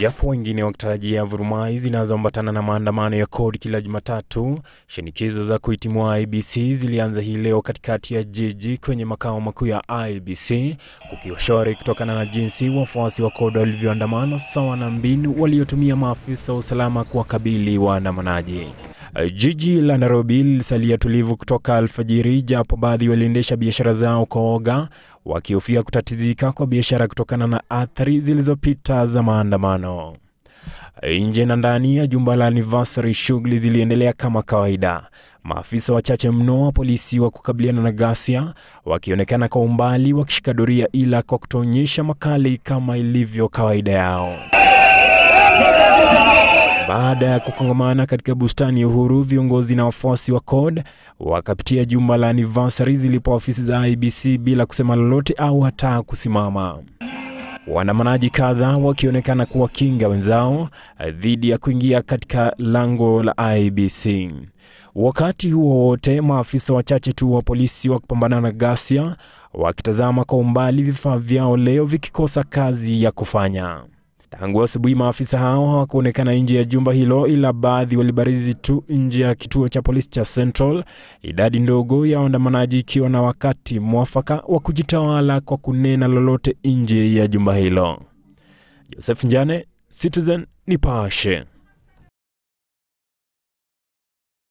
Japo wengine wakitarajia vurumai zinazoambatana na maandamano ya CORD kila Jumatatu, shinikizo za kuhitimua IEBC zilianza hii leo katikati ya jiji kwenye makao makuu ya IEBC, kukiwa shwari kutokana na jinsi wafuasi wa CORD walivyoandamana sawa na mbinu waliotumia maafisa wa usalama kuwakabili waandamanaji. Jiji la Nairobi lilisalia tulivu kutoka alfajiri, japo baadhi waliendesha biashara zao kwa woga, wakihofia kutatizika kwa biashara kutokana na athari zilizopita za maandamano. Nje na ndani ya jumba la Anniversary shughuli ziliendelea kama kawaida. Maafisa wachache mno wa polisi wa kukabiliana na ghasia wakionekana kwa umbali wakishika doria, ila kwa kutoonyesha makali kama ilivyo kawaida yao. Baada ya kukongamana katika bustani ya Uhuru, viongozi na wafuasi wa CORD wakapitia jumba la Anniversary zilipo ofisi za IEBC bila kusema lolote au hata kusimama. Waandamanaji kadhaa wakionekana kuwakinga wenzao dhidi ya kuingia katika lango la IEBC. Wakati huo wote, maafisa wachache tu wa polisi wa kupambana na ghasia wakitazama kwa umbali, vifaa vyao leo vikikosa kazi ya kufanya. Tangu asubuhi maafisa hao hawakuonekana nje ya jumba hilo, ila baadhi walibarizi tu nje ya kituo cha polisi cha Central, idadi ndogo ya waandamanaji ikiwa na wakati mwafaka wa kujitawala kwa kunena lolote nje ya jumba hilo. Joseph Njane, Citizen Nipashe.